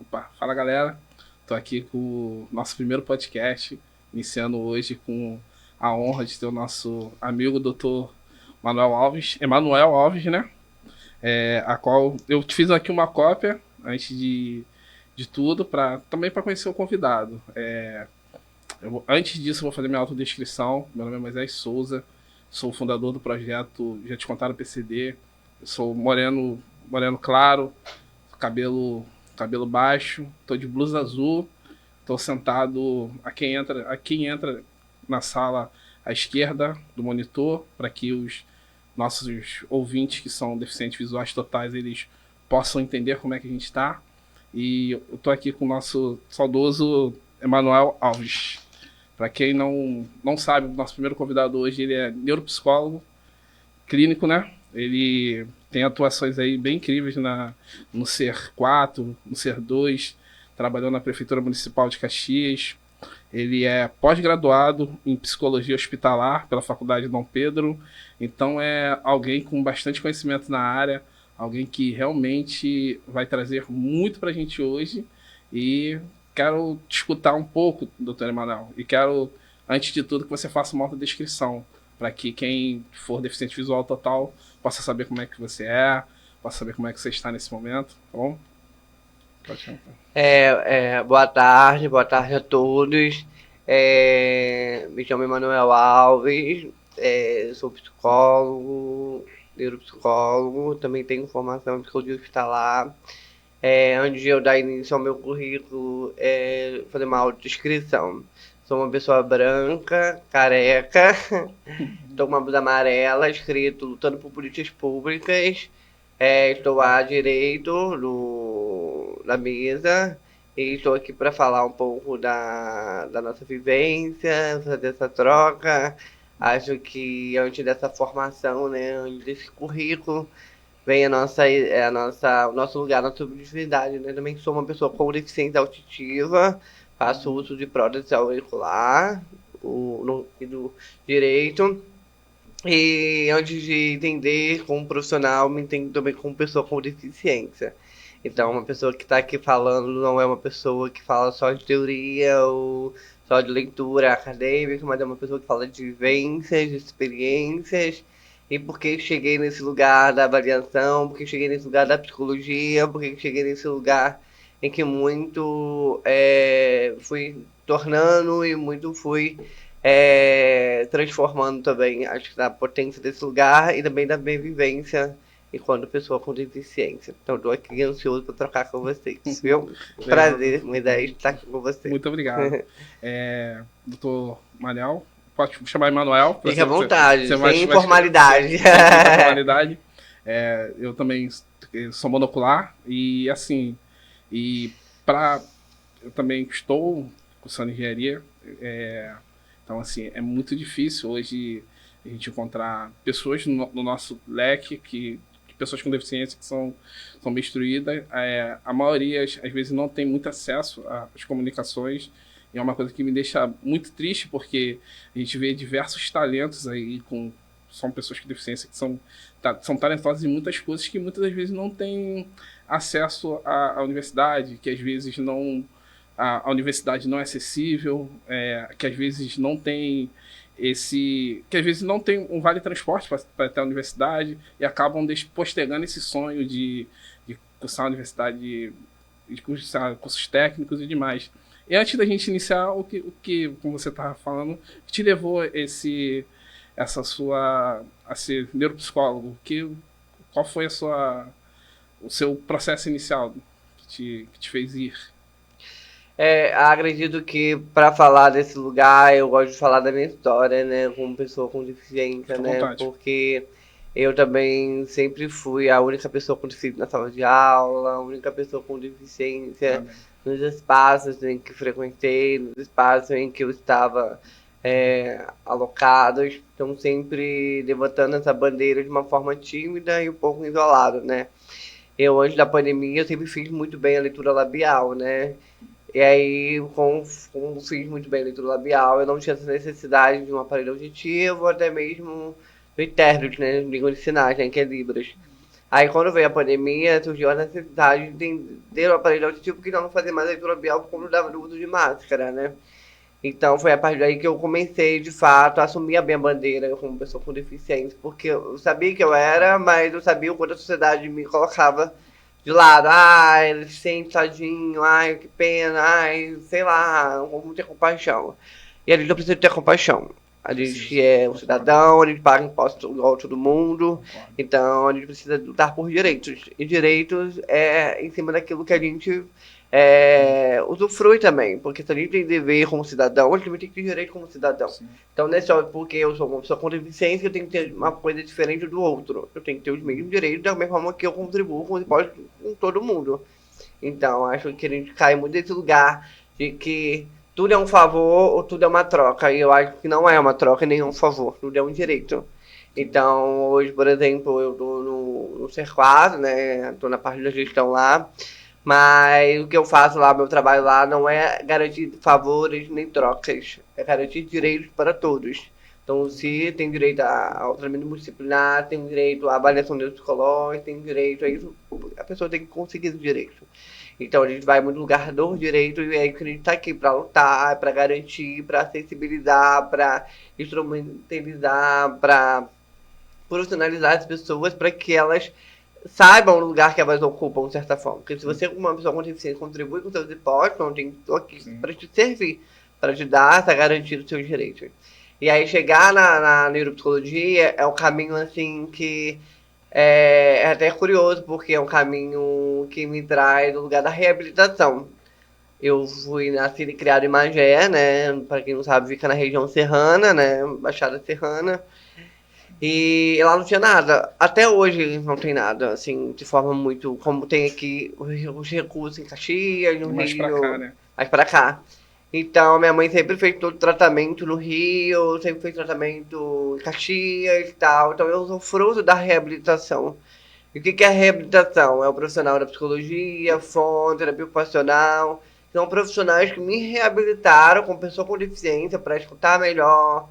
Opa, fala galera, tô aqui com o nosso primeiro podcast, iniciando hoje com a honra de ter o nosso amigo Dr. Emanuel Alves, né? A qual eu te fiz aqui uma cópia antes de tudo, também para conhecer o convidado. Antes disso, eu vou fazer minha autodescrição. Meu nome é Moisés Souza, sou o fundador do projeto Já Te Contaram PCD. Eu sou moreno claro, cabelo baixo, tô de blusa azul, tô sentado a quem entra na sala à esquerda do monitor, para que os nossos ouvintes que são deficientes visuais totais, eles possam entender como é que a gente está. E eu tô aqui com o nosso saudoso Emanuel Alves. Para quem não sabe, o nosso primeiro convidado hoje, ele é neuropsicólogo clínico, né? Ele tem atuações aí bem incríveis no SER 4, no SER 2, trabalhou na Prefeitura Municipal de Caxias. Ele é pós-graduado em Psicologia Hospitalar pela Faculdade Dom Pedro. Então é alguém com bastante conhecimento na área, alguém que realmente vai trazer muito para a gente hoje. E quero te escutar um pouco, doutor Emanuel, e quero, antes de tudo, que você faça uma autodescrição, para que quem for deficiente visual total possa saber como é que você possa saber como é que você está nesse momento, tá bom? Pode chamar. Boa tarde a todos. Me chamo Emanuel Alves, sou psicólogo, neuropsicólogo, também tenho formação em psicologia hospitalar. Antes de eu dar início ao meu currículo, fazer uma autodescrição. Sou uma pessoa branca, careca, estou com uma blusa amarela, escrito Lutando por Políticas Públicas. Estou à direito da mesa e estou aqui para falar um pouco da nossa vivência, fazer essa troca. Acho que antes dessa formação, né, antes desse currículo, vem o nosso lugar, a nossa subjetividade, né? Também sou uma pessoa com deficiência auditiva, faço uso de prótese auricular e do direito. E antes de entender como profissional, me entendo também como pessoa com deficiência. Então, uma pessoa que está aqui falando não é uma pessoa que fala só de teoria ou só de leitura acadêmica, mas é uma pessoa que fala de vivências, de experiências, e por que cheguei nesse lugar da avaliação, por que cheguei nesse lugar da psicologia, por que cheguei nesse lugar em que muito fui tornando e muito fui transformando também, acho que da potência desse lugar e também da minha vivência enquanto pessoa com deficiência. Então, estou aqui ansioso para trocar com vocês, viu? Prazer, uma ideia de estar aqui com vocês. Muito obrigado. Doutor Manel, pode chamar Emanuel. Fique à vontade, sem sem formalidade. Sem formalidade. Eu também sou monocular e assim, eu também estou cursando engenharia. Então, assim, é muito difícil hoje a gente encontrar pessoas no nosso leque, pessoas com deficiência que são bem instruídas. A maioria, às vezes, não tem muito acesso às comunicações. E é uma coisa que me deixa muito triste, porque a gente vê diversos talentos aí, são pessoas com deficiência que são talentosas em muitas coisas que muitas das vezes não têm acesso à universidade, que às vezes não... A universidade não é acessível, que às vezes não tem que às vezes não tem um vale transporte para até a universidade e acabam postergando esse sonho de cursar a universidade, de cursar cursos técnicos e demais. E antes da gente iniciar, o que como você estava falando, te levou a ser neuropsicólogo? Qual foi o seu processo inicial que te fez ir? Acredito que para falar desse lugar eu gosto de falar da minha história, né, como pessoa com deficiência, né, porque eu também sempre fui a única pessoa com deficiência na sala de aula, a única pessoa com deficiência nos espaços em que frequentei, nos espaços em que eu estava alocado, então sempre levantando essa bandeira de uma forma tímida e um pouco isolado, né. Eu, antes da pandemia, eu sempre fiz muito bem a leitura labial, né. E aí, como fiz muito bem a leitura labial, eu não tinha essa necessidade de um aparelho auditivo, até mesmo do intérprete, né, língua de sinais, né, que é Libras. Aí quando veio a pandemia, surgiu a necessidade de entender o aparelho auditivo que não fazer mais leitura labial por conta do uso de máscara, né? Então foi a partir daí que eu comecei, de fato, a assumir a minha bandeira como pessoa com deficiência, porque eu sabia que eu era, mas eu sabia o quanto a sociedade me colocava de lado. Ai, ele se sente tadinho, ai, que pena, ai, sei lá, vamos ter compaixão. E a gente não precisa ter compaixão. A gente é um cidadão, a gente paga impostos igual todo mundo, então a gente precisa lutar por direitos. E direitos é em cima daquilo que a gente usufrui também, porque se a gente tem dever como cidadão, a gente também tem que ter direito como cidadão. Sim. Então não é só porque eu sou uma pessoa com deficiência, eu tenho que ter uma coisa diferente do outro. Eu tenho que ter os mesmos direitos da mesma forma que eu contribuo com todo mundo. Então acho que a gente cai muito nesse lugar de que tudo é um favor ou tudo é uma troca. E eu acho que não é uma troca nem um favor, tudo é um direito. Então hoje, por exemplo, eu estou no C4, né? Estou na parte da gestão lá. Mas o que eu faço lá, meu trabalho lá, não é garantir favores nem trocas. É garantir direitos para todos. Então, se tem direito ao tratamento multidisciplinar, tem direito à avaliação psicológica, tem direito a isso, a pessoa tem que conseguir esse direito. Então, a gente vai muito no lugar do direito e é que a gente está aqui para lutar, para garantir, para sensibilizar, para instrumentalizar, para profissionalizar as pessoas, para que elas saibam o lugar que elas ocupam, de certa forma. Porque se você, como uma pessoa com deficiência, contribui com seus impostos, não tem aqui para te servir, para te dar essa garantia dos seus direitos. E aí chegar na neuropsicologia é um caminho assim que é até curioso, porque é um caminho que me traz do lugar da reabilitação. Eu fui nascido e criado em Magé, né? Para quem não sabe, fica na região serrana, né? Baixada Serrana. E lá não tinha nada. Até hoje não tem nada, assim, de forma muito. Como tem aqui os recursos em Caxias, no mais Rio. Pra cá, né? Mais pra cá. Então, minha mãe sempre fez todo tratamento no Rio, sempre fez tratamento em Caxias e tal. Então, eu sou fruto da reabilitação. E o que é a reabilitação? É o profissional da psicologia, fono, terapia ocupacional. São profissionais que me reabilitaram como pessoa com deficiência para escutar melhor,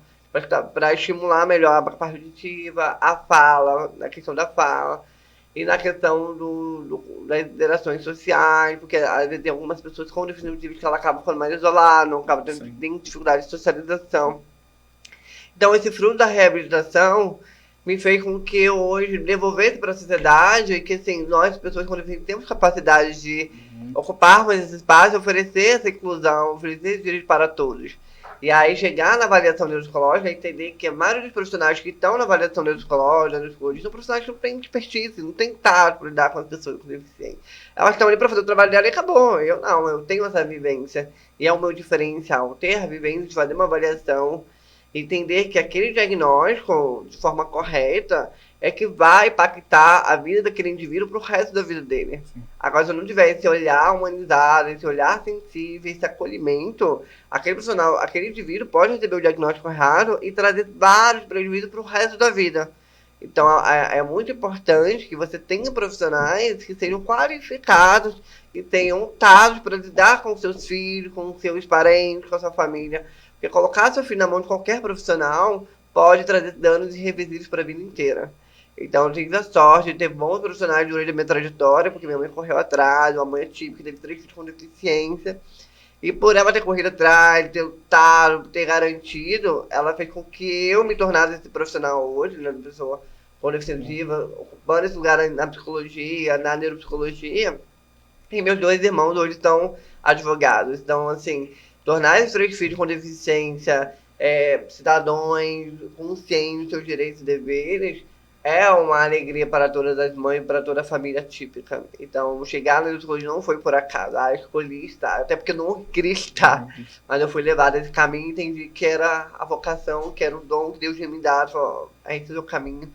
para estimular melhor a parte auditiva, a fala, na questão da fala, e na questão das interações sociais, porque às vezes tem algumas pessoas com deficiência que ela acaba ficando mais isolada, não acaba tendo dificuldade de socialização. Então, esse fruto da reabilitação me fez com que eu hoje devolvesse para a sociedade e que, assim, nós, pessoas com deficiência, temos capacidade de ocuparmos esse espaço, oferecer essa inclusão, oferecer esse direito para todos. E aí chegar na avaliação neuropsicológica e entender que a maioria dos profissionais que estão na avaliação neuropsicológica, são profissionais que não têm expertise, não têm tato para lidar com as pessoas com deficiência. Elas estão ali para fazer o trabalho dela e acabou. Eu não, eu tenho essa vivência. E é o meu diferencial, ter a vivência de fazer uma avaliação, entender que aquele diagnóstico, de forma correta, é que vai impactar a vida daquele indivíduo pro resto da vida dele. Sim. Agora, se eu não tiver esse olhar humanizado, esse olhar sensível, esse acolhimento, aquele profissional, aquele indivíduo pode receber o diagnóstico errado e trazer vários prejuízos pro resto da vida. Então, é muito importante que você tenha profissionais que sejam qualificados, que tenham tatos para lidar com seus filhos, com seus parentes, com a sua família. Porque colocar seu filho na mão de qualquer profissional pode trazer danos irreversíveis para a vida inteira. Então, eu tive a sorte de ter bons profissionais durante a minha trajetória, porque minha mãe correu atrás, uma mãe atípica, teve 3 filhos com deficiência. E por ela ter corrido atrás, ter lutado, ter garantido, ela fez com que eu me tornasse esse profissional hoje, né, pessoa com deficiência, ocupando esse lugar na psicologia, na neuropsicologia. E meus 2 irmãos hoje são advogados. Então, assim, tornar esses 3 filhos com deficiência cidadãos conscientes dos seus direitos e deveres é uma alegria para todas as mães e para toda a família típica. Então, chegar na psicologia não foi por acaso. Eu escolhi estar, até porque eu não queria estar. Mas eu fui levado a esse caminho e entendi que era a vocação, que era o dom que Deus tinha me dado. Falou, esse é o caminho.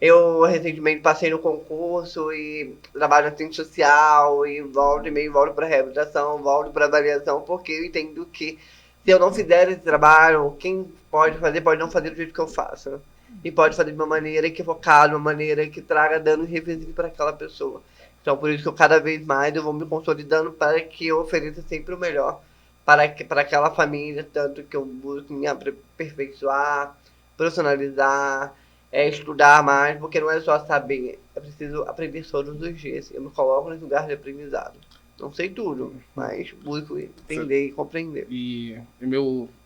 Eu recentemente passei no concurso e trabalho na assistente social e volto e meio volto para reabilitação, volto para avaliação, porque eu entendo que se eu não fizer esse trabalho, quem pode fazer pode não fazer do jeito que eu faço. E pode fazer de uma maneira equivocada, uma maneira que traga dano irreversível para aquela pessoa. Então, por isso que eu cada vez mais eu vou me consolidando para que eu ofereça sempre o melhor para aquela família, tanto que eu busco me aperfeiçoar, profissionalizar estudar mais, porque não é só saber, é preciso aprender todos os dias. Eu me coloco nesse lugar de aprendizado. Não sei tudo, mas busco entender e compreender. E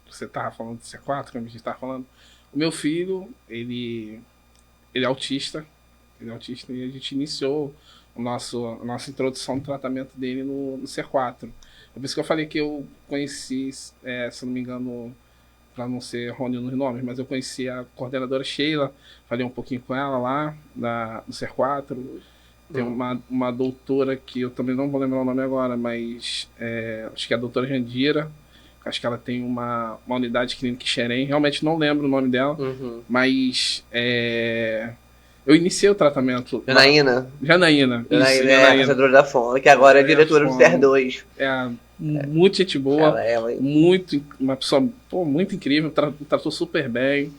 você tava falando de C4, como a gente tava falando, o meu filho, ele é autista, e a gente iniciou a nossa introdução do tratamento dele no C4. É por isso que eu falei que eu conheci, se eu não me engano, para não ser errôneo nos nomes, mas eu conheci a coordenadora Sheila, falei um pouquinho com ela lá no C4. Tem uma doutora que eu também não vou lembrar o nome agora, mas acho que é a doutora Jandira. Acho que ela tem uma unidade clínica em Xerém. Realmente não lembro o nome dela, mas eu iniciei o tratamento. Janaína. Janaína, é a fazedora da Fono, que agora é diretora do CER2. Muito gente boa, uma pessoa muito incrível, tratou super bem.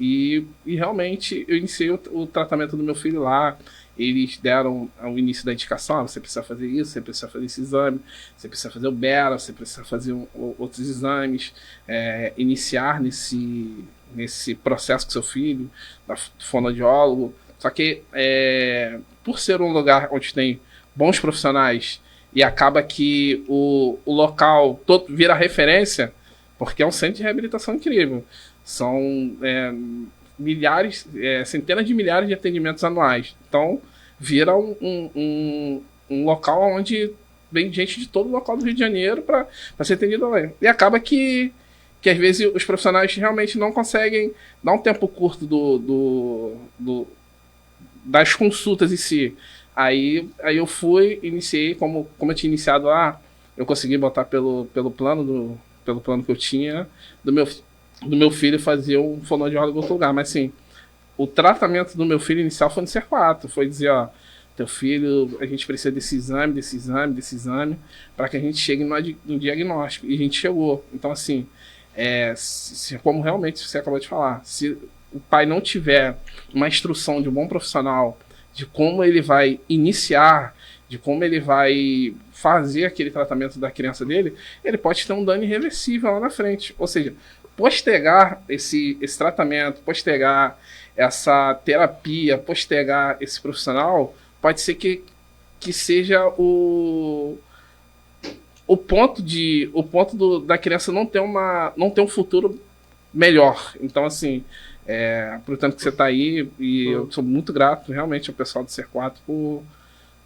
E realmente eu iniciei o tratamento do meu filho lá. Eles deram o início da indicação: você precisa fazer isso, você precisa fazer esse exame, você precisa fazer o BERA, você precisa fazer outros exames, iniciar nesse processo com seu filho, da fonoaudiólogo. Só que por ser um lugar onde tem bons profissionais e acaba que o local todo vira referência, porque é um centro de reabilitação incrível. São centenas de milhares de atendimentos anuais. Então, vira um local onde vem gente de todo o local do Rio de Janeiro para ser atendido lá. E acaba que às vezes os profissionais realmente não conseguem dar um tempo curto das consultas em si. Aí eu iniciei, como eu tinha iniciado lá, eu consegui botar pelo plano que eu tinha do meu filho fazer um fonoaudiólogo em outro lugar. Mas assim, o tratamento do meu filho inicial foi no C4. Foi dizer, teu filho, a gente precisa desse exame, para que a gente chegue no diagnóstico. E a gente chegou. Então assim, como realmente você acabou de falar, se o pai não tiver uma instrução de um bom profissional de como ele vai iniciar, de como ele vai fazer aquele tratamento da criança dele, ele pode ter um dano irreversível lá na frente. Ou seja, postergar esse tratamento, postergar essa terapia, postergar esse profissional, pode ser que seja o ponto da criança não ter um futuro melhor. Então, assim, portanto que você está aí, e eu sou muito grato realmente ao pessoal do C4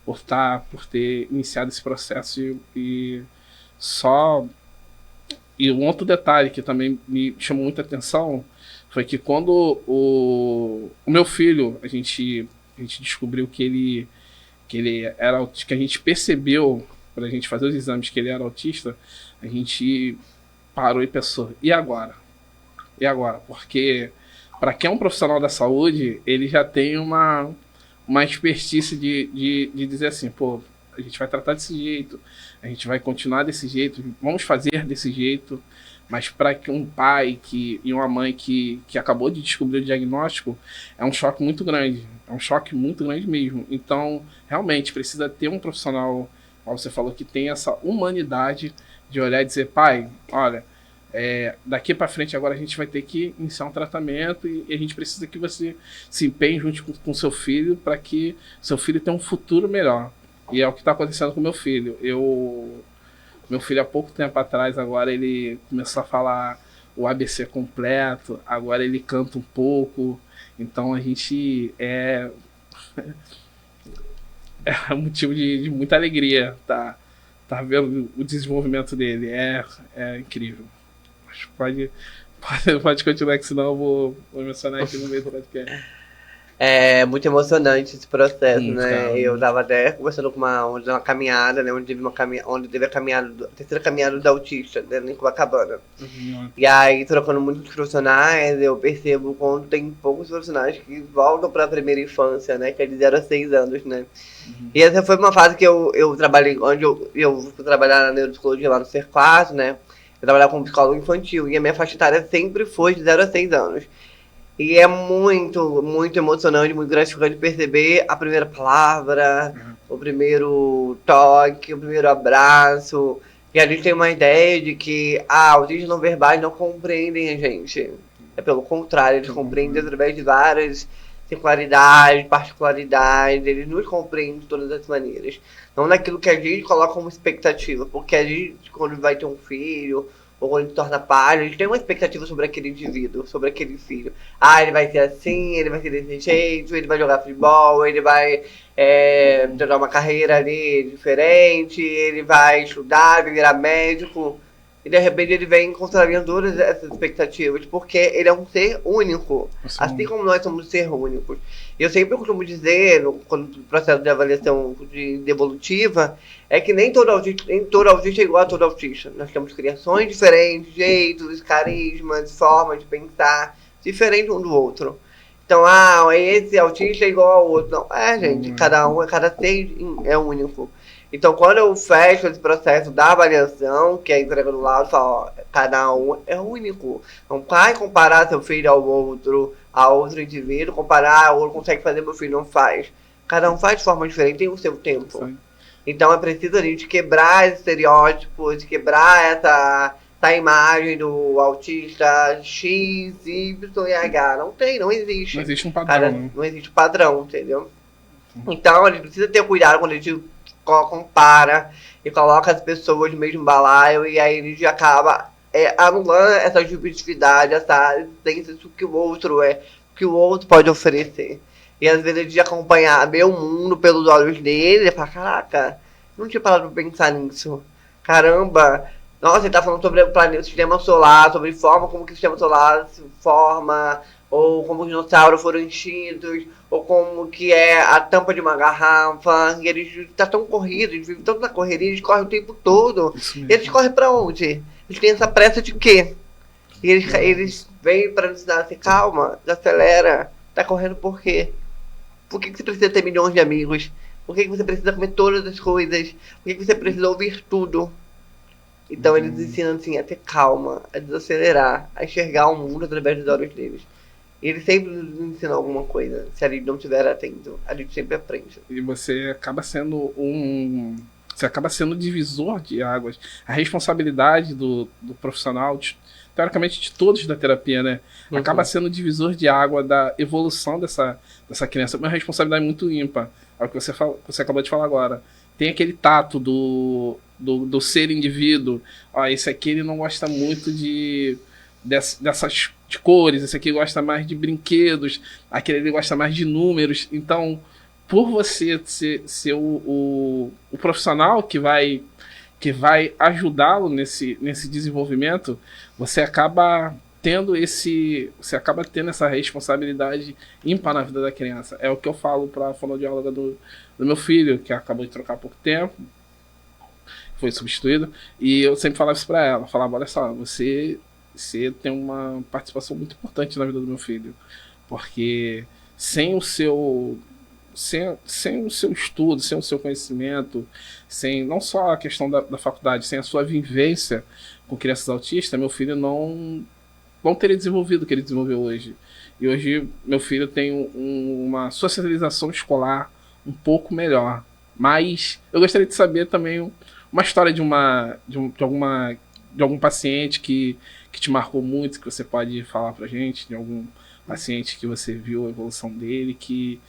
por ter iniciado esse processo. E um outro detalhe que também me chamou muita atenção foi que quando o meu filho, a gente descobriu que ele era autista, que a gente percebeu, para a gente fazer os exames, que ele era autista, a gente parou e pensou: e agora? E agora? Porque para quem é um profissional da saúde, ele já tem uma expertise de dizer assim: pô, a gente vai tratar desse jeito, a gente vai continuar desse jeito, vamos fazer desse jeito. Mas para que um pai e uma mãe que acabou de descobrir o diagnóstico, é um choque muito grande. É um choque muito grande mesmo. Então, realmente, precisa ter um profissional, como você falou, que tem essa humanidade de olhar e dizer: pai, olha, daqui para frente agora a gente vai ter que iniciar um tratamento e a gente precisa que você se empenhe junto com seu filho para que seu filho tenha um futuro melhor. E é o que está acontecendo com meu filho. Meu filho, há pouco tempo atrás, agora ele começou a falar o ABC completo, agora ele canta um pouco. Então a gente é motivo de muita alegria tá vendo o desenvolvimento dele. É incrível. Pode continuar, que senão eu vou mencionar aqui no meio do podcast. É muito emocionante esse processo, né? Cara. Eu tava até conversando com uma caminhada, né? Onde teve a terceira caminhada do autista, né? Em Copacabana. E aí, trocando muitos profissionais, eu percebo quando tem poucos profissionais que voltam pra primeira infância, né? Que é de 0 a 6 anos, né? E essa foi uma fase que eu trabalhei, onde eu fui trabalhar na neuropsicologia lá no C4, né? Eu trabalhava como psicólogo infantil e a minha faixa etária sempre foi de 0 a 6 anos. E é muito, muito emocionante, muito gratificante perceber a primeira palavra, o primeiro toque, o primeiro abraço. E a gente tem uma ideia de que autistas não verbais não compreendem a gente. É pelo contrário, eles compreendem através de várias singularidades, particularidades, eles nos compreendem de todas as maneiras. Não naquilo que a gente coloca como expectativa, porque a gente, quando vai ter um filho, ou quando se torna pai, a gente tem uma expectativa sobre aquele indivíduo, sobre aquele filho. Ah, ele vai ser assim, ele vai ser desse jeito, ele vai jogar futebol, ele vai ter uma carreira ali diferente, ele vai estudar, vai virar médico. E de repente ele vem contrariando todas essas expectativas, porque ele é um ser único, assim como nós somos ser únicos. E eu sempre costumo dizer, quando o processo de avaliação de evolutiva, é que nem todo autista é igual a todo autista. Nós temos criações diferentes, jeitos, carismas, formas de pensar, diferentes um do outro. Então, esse autista é igual ao outro. Não, gente, cada ser é único. Então, quando eu fecho esse processo da avaliação, que é a entrega do laudo, eu falo, cada um é único. Não vai comparar seu filho a outro indivíduo, comparar, o outro consegue fazer, meu filho não faz. Cada um faz de forma diferente, tem o seu tempo. Sim. Então, é preciso a gente quebrar esse estereótipo, quebrar essa imagem do autista X, Y e H. Não existe. Não existe um padrão. Não existe um padrão, entendeu? Então, a gente precisa ter cuidado quando a gente compara e coloca as pessoas no mesmo balaio, e aí a gente acaba anulando essa subjetividade, essa existência do que o outro é, que o outro pode oferecer. E às vezes a gente acompanhar meu mundo pelos olhos dele e fala, caraca, não tinha parado pra pensar nisso. Caramba, nossa, ele tá falando sobre o planeta, o sistema solar, sobre forma como que o sistema solar se forma, ou como os dinossauros foram extintos, ou como que é a tampa de uma garrafa. E eles tá tão corridos, eles vivem tanto na correria, eles correm o tempo todo. E eles correm pra onde? Eles têm essa pressa de quê? E eles vêm pra nos dar assim, calma, desacelera. Tá correndo por quê? Por que você precisa ter milhões de amigos? Por que você precisa comer todas as coisas? Por que você precisa ouvir tudo? Então eles ensinam assim a ter calma, a desacelerar, a enxergar o mundo através dos olhos deles. E eles sempre nos ensinam alguma coisa. Se a gente não estiver atento, a gente sempre aprende. E você acaba sendo Você acaba sendo divisor de águas. A responsabilidade do profissional, teoricamente de todos da terapia, né? Acaba sendo divisor de água da evolução dessa criança. Uma responsabilidade muito ímpar. É o que você acabou de falar agora. Tem aquele tato do ser indivíduo. Esse aqui ele não gosta muito dessas de cores, esse aqui gosta mais de brinquedos, aquele ele gosta mais de números. Então, por você ser o profissional que vai ajudá-lo nesse desenvolvimento, você acaba tendo essa responsabilidade ímpar na vida da criança. É o que eu falo para a fonoaudióloga do meu filho, que acabou de trocar há pouco tempo, foi substituído, e eu sempre falava isso para ela, falava, olha só, você tem uma participação muito importante na vida do meu filho, porque sem o seu estudo, sem o seu conhecimento, sem não só a questão da faculdade, sem a sua vivência com crianças autistas, meu filho não teria desenvolvido o que ele desenvolveu hoje. E hoje meu filho tem uma socialização escolar um pouco melhor. Mas eu gostaria de saber também uma história de algum paciente que te marcou muito, que você pode falar pra gente, de algum paciente que você viu a evolução dele, que,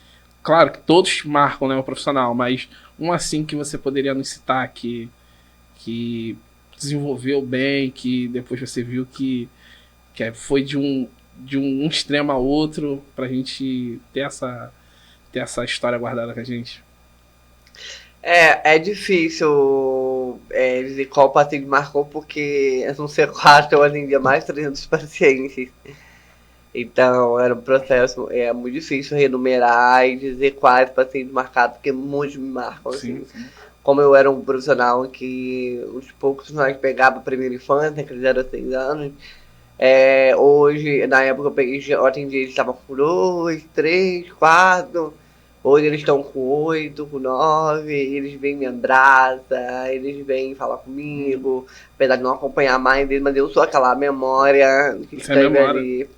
claro, que todos marcam, né, o profissional, mas um assim que você poderia nos citar, que desenvolveu bem, que depois você viu que foi de um extremo a outro, pra gente ter essa história guardada com a gente. É difícil dizer qual paciente marcou, porque no C4 eu atendia mais de 300 pacientes. Então era um processo muito difícil renumerar e dizer quais pacientes marcados, porque muitos me marcam. Sim, assim. Sim. Como eu era um profissional que os poucos nós pegava a primeira infância, que eles eram 6 anos, hoje, na época eu atendi, eles estavam com 2, 3, 4... Hoje eles estão com 8, com 9, eles vêm me abraçam, eles vêm falar comigo, apesar de não acompanhar mais deles, mas eu sou aquela memória que esteve ali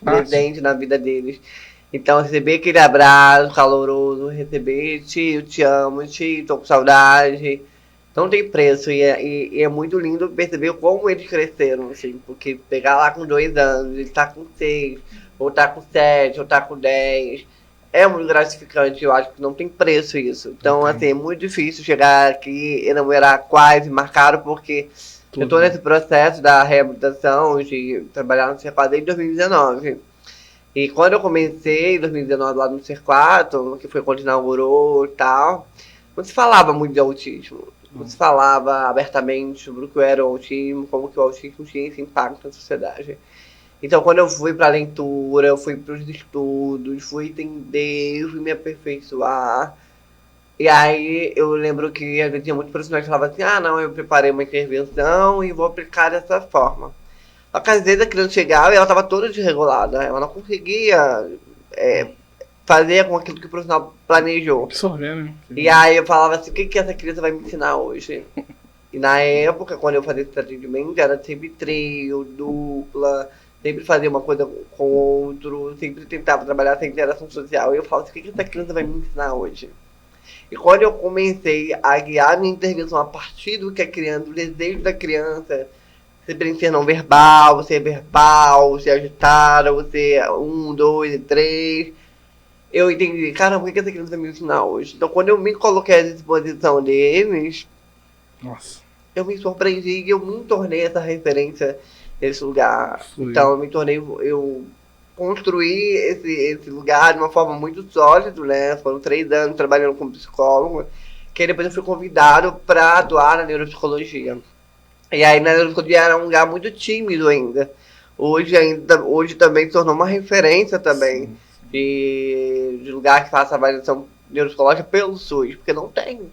presente na vida deles. Então receber aquele abraço caloroso, receber, tio, te amo, tio, tô com saudade. não tem preço. E é muito lindo perceber como eles cresceram, assim. Porque pegar lá com 2 anos, ele tá com 6, ou tá com 7, ou tá com 10. É muito gratificante, eu acho que não tem preço isso. Então, assim, é muito difícil chegar aqui, enumerar quais marcaram, porque eu tô nesse processo da reabilitação, de trabalhar no C4 desde 2019. E quando eu comecei, em 2019, lá no C4, que foi quando inaugurou e tal, não se falava muito de autismo. Não se falava abertamente sobre o que era o autismo, como que o autismo tinha esse impacto na sociedade. Então, quando eu fui pra leitura, eu fui pros estudos, fui entender, fui me aperfeiçoar. E aí, eu lembro que às vezes tinha muitos profissionais que falavam assim, ah, não, eu preparei uma intervenção e vou aplicar dessa forma. Só que às vezes a criança chegava e ela estava toda desregulada, ela não conseguia fazer com aquilo que o profissional planejou. Absorver, né? E aí eu falava assim, o que essa criança vai me ensinar hoje? E na época, quando eu fazia esse atendimento, era sempre trio, dupla, sempre fazia uma coisa com o outro, sempre tentava trabalhar essa interação social. E eu falava assim, o que essa criança vai me ensinar hoje? E quando eu comecei a guiar minha intervenção a partir do que a criança, do desejo da criança, ser não verbal, ser verbal, ser agitada, você 1, 2 e 3, eu entendi, caramba, o que essa criança vai me ensinar hoje? Então, quando eu me coloquei à disposição deles, Nossa. eu me surpreendi e eu me tornei essa referência nesse lugar. Foi. Então, eu construí esse lugar de uma forma muito sólida, né? Foram 3 anos trabalhando como psicólogo, que depois eu fui convidado para atuar na neuropsicologia. E aí na neuropsicologia era um lugar muito tímido ainda. Hoje também se tornou uma referência também de lugar que faça avaliação neuropsicológica pelo SUS, porque não tem.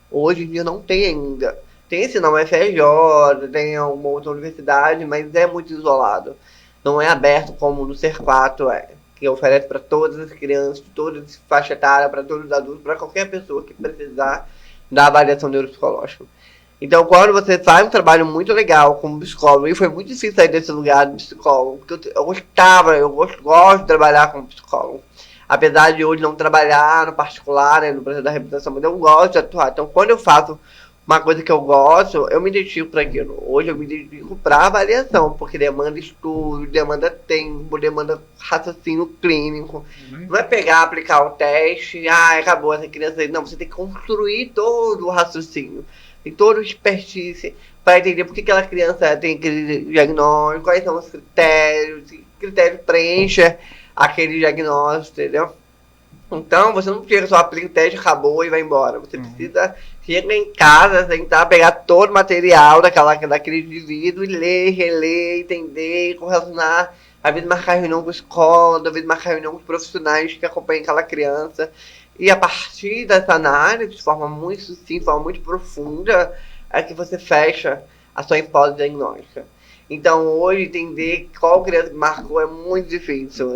Hoje em dia não tem ainda. Tem sim na UFRJ, tem alguma outra universidade, mas é muito isolado. Não é aberto como no CER4 que oferece para todas as crianças, de toda as faixa etária, para todos os adultos, para qualquer pessoa que precisar da avaliação neuropsicológica. Então, quando você faz um trabalho muito legal como psicólogo, e foi muito difícil sair desse lugar de psicólogo, porque eu gosto de trabalhar como psicólogo. Apesar de hoje não trabalhar no particular, né, no processo da reabilitação, mas eu gosto de atuar. Então, quando eu faço uma coisa que eu gosto, eu me identifico para aquilo. Hoje eu me identifico para avaliação, porque demanda estudo, demanda tempo, demanda raciocínio clínico. Não é pegar, aplicar o teste, acabou essa criança aí. Não, você tem que construir todo o raciocínio. Tem todo o expertise para entender por que aquela criança tem aquele diagnóstico, quais são os critérios, que critério preenche aquele diagnóstico, entendeu? Então, você não chega só, aplica o teste, acabou e vai embora. Você precisa chegar em casa, tentar pegar todo o material daquele indivíduo e ler, reler, entender, correlacionar. Às vezes marcar reunião com a escola, às vezes marcar reunião com os profissionais que acompanham aquela criança. E a partir dessa análise, de forma muito sucinta, de forma muito profunda, é que você fecha a sua hipótese diagnóstica. Então, hoje, entender qual criança marcou é muito difícil.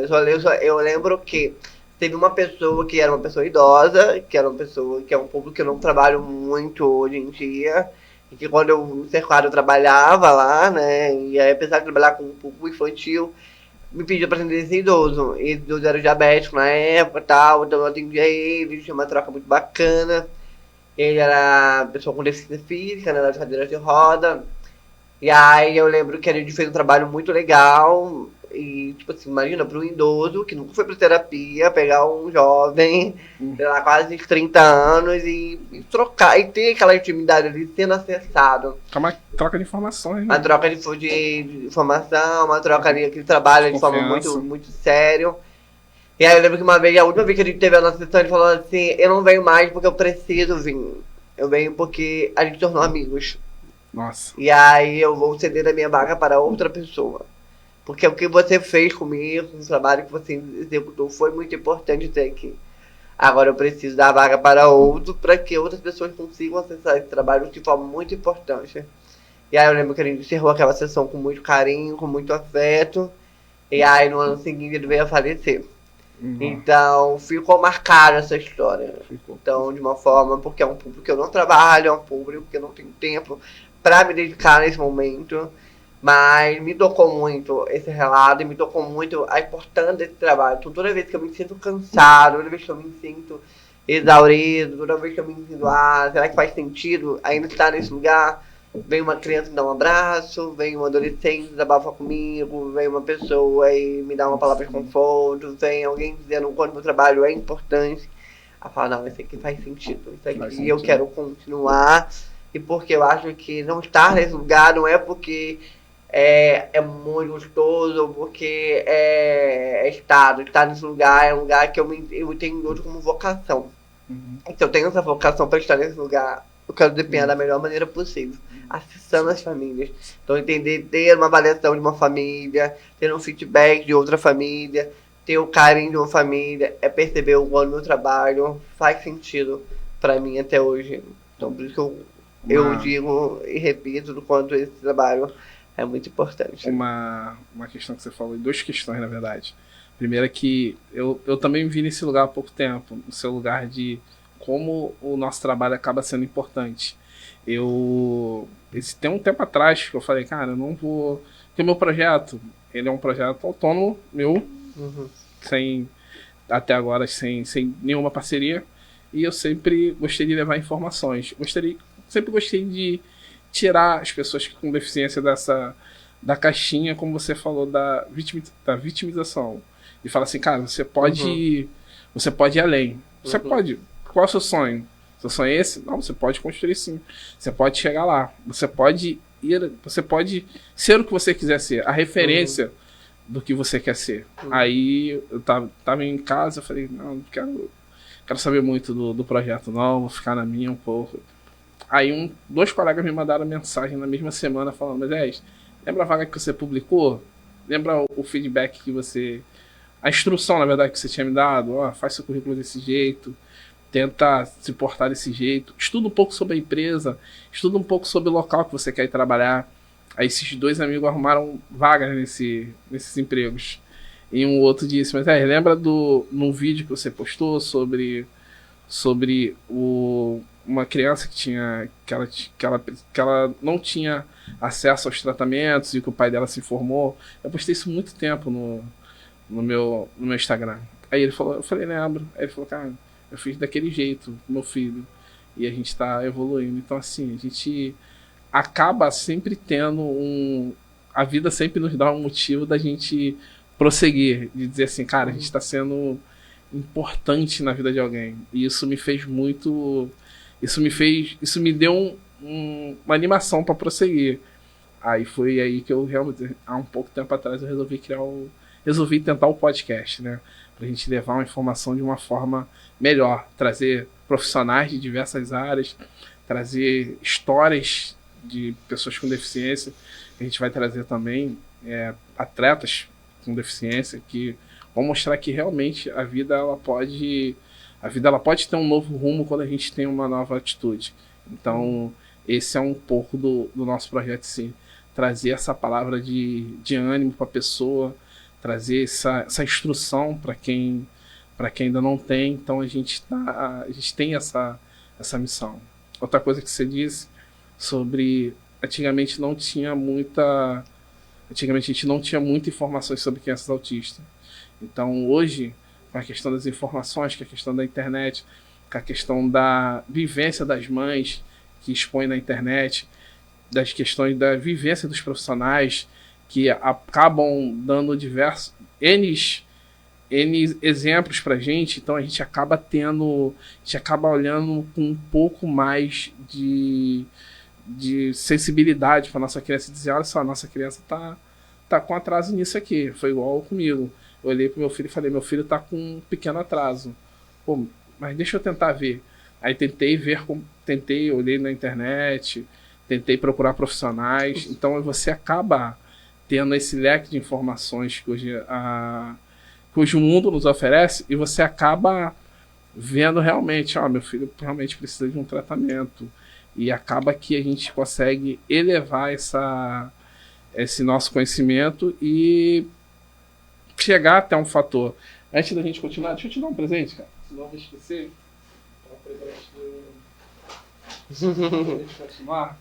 Eu lembro que teve uma pessoa que era uma pessoa idosa, que era uma pessoa que é um público que eu não trabalho muito hoje em dia, e que quando eu cercado eu trabalhava lá, né, e aí, apesar de trabalhar com um público infantil, me pediu para atender esse idoso. E o idoso era diabético na época e tal, então eu atendia ele, tinha uma troca muito bacana. Ele era pessoa com deficiência física, né, de cadeira de roda. E aí eu lembro que a gente fez um trabalho muito legal. E, tipo assim, imagina, para um idoso que nunca foi para terapia, pegar um jovem, sei lá, quase 30 anos e trocar, e ter aquela intimidade ali sendo acessado. É uma troca de informações, né? Uma troca de informação, uma troca ali, aquele trabalho de forma muito, muito sério. E aí eu lembro que uma vez, a última vez que a gente teve a nossa sessão, ele falou assim, eu não venho mais porque eu preciso vir. Eu venho porque a gente tornou amigos. Nossa. E aí eu vou ceder a minha vaga para outra pessoa. Porque o que você fez comigo, o trabalho que você executou foi muito importante ter aqui. Agora eu preciso dar a vaga para outro, para que outras pessoas consigam acessar esse trabalho de forma muito importante. E aí eu lembro que a gente encerrou aquela sessão com muito carinho, com muito afeto. E aí no ano seguinte ele veio a falecer. Então ficou marcada essa história. Então, de uma forma, porque é um público que eu não trabalho, é um público que eu não tenho tempo para me dedicar nesse momento. Mas me tocou muito esse relato e me tocou muito a importância desse trabalho. Então, toda vez que eu me sinto cansado, toda vez que eu me sinto exaurido, toda vez que eu me sinto, será que faz sentido ainda estar nesse lugar? Vem uma criança me dar um abraço, vem um adolescente desabafa comigo, vem uma pessoa e me dá uma palavra de conforto, vem alguém dizendo o quanto meu trabalho é importante. A falar, não, isso aqui faz sentido, isso aqui eu quero continuar. E porque eu acho que não estar nesse lugar não é porque é muito gostoso, ou porque estar nesse lugar é um lugar que eu tenho hoje como vocação. Então eu tenho essa vocação para estar nesse lugar. Eu quero desempenhar da melhor maneira possível, acessando as famílias. Então, ter uma avaliação de uma família, ter um feedback de outra família, ter o carinho de uma família, é perceber o quanto meu trabalho faz sentido para mim até hoje. Então, por isso que eu digo e repito do quanto esse trabalho é muito importante. Uma questão que você falou, duas questões, na verdade. Primeiro é que eu também vi nesse lugar há pouco tempo, no seu lugar de como o nosso trabalho acaba sendo importante. Tem um tempo atrás que eu falei, cara, eu não vou... Porque o meu projeto, ele é um projeto autônomo, meu, até agora sem nenhuma parceria, e eu sempre gostei de levar informações. Sempre gostei de tirar as pessoas com deficiência da caixinha, como você falou, da vitimização. E falar assim, cara, você pode ir além. Você pode... Qual é o seu sonho? Seu sonho é esse? Não, você pode construir sim. Você pode chegar lá. Você pode ser o que você quiser ser. A referência do que você quer ser. Aí eu tava em casa, eu falei, não quero saber muito do projeto não, vou ficar na minha um pouco. Aí dois colegas me mandaram mensagem na mesma semana falando, mas lembra a vaga que você publicou? Lembra o feedback que você... A instrução, na verdade, que você tinha me dado? Faz seu currículo desse jeito. Tenta se portar desse jeito, estuda um pouco sobre a empresa, estuda um pouco sobre o local que você quer ir trabalhar. Aí esses dois amigos arrumaram vagas nesses empregos. E um outro disse, mas lembra num vídeo que você postou sobre uma criança que ela não tinha acesso aos tratamentos e que o pai dela se informou. Eu postei isso há muito tempo no meu Instagram. Aí eu falei, lembro. Aí ele falou, cara, eu fiz daquele jeito com meu filho e a gente está evoluindo. Então, assim, a gente acaba sempre tendo a vida sempre nos dá um motivo da gente prosseguir, de dizer assim, cara, a gente está sendo importante na vida de alguém. E isso me fez muito... Isso me deu uma animação para prosseguir. Aí foi aí que eu realmente, há um pouco tempo atrás, eu resolvi tentar o podcast, né? Pra gente levar uma informação de uma forma melhor, trazer profissionais de diversas áreas, trazer histórias de pessoas com deficiência. A gente vai trazer também atletas com deficiência que vão mostrar que realmente a vida ela pode ter um novo rumo quando a gente tem uma nova atitude. Então, esse é um pouco do nosso projeto, sim. Trazer essa palavra de ânimo para a pessoa, trazer essa instrução para quem ainda não tem. Então a gente tem essa missão. Outra coisa que você disse sobre antigamente a gente não tinha muita informações sobre crianças autistas. Então hoje, com a questão das informações, com a questão da internet, com a questão da vivência das mães que expõem na internet, das questões da vivência dos profissionais que acabam dando diversos N exemplos pra gente, então a gente acaba olhando com um pouco mais de sensibilidade para nossa criança e dizer, olha só, nossa criança tá com atraso nisso aqui, foi igual comigo. Eu olhei pro meu filho e falei, meu filho tá com um pequeno atraso. Pô, mas deixa eu tentar ver. Aí olhei na internet, tentei procurar profissionais, então você acaba tendo esse leque de informações que hoje o mundo nos oferece, e você acaba vendo realmente, meu filho realmente precisa de um tratamento, e acaba que a gente consegue elevar esse nosso conhecimento e chegar até um fator. Antes da gente continuar, deixa eu te dar um presente, cara, senão eu vou esquecer. Pra gente continuar.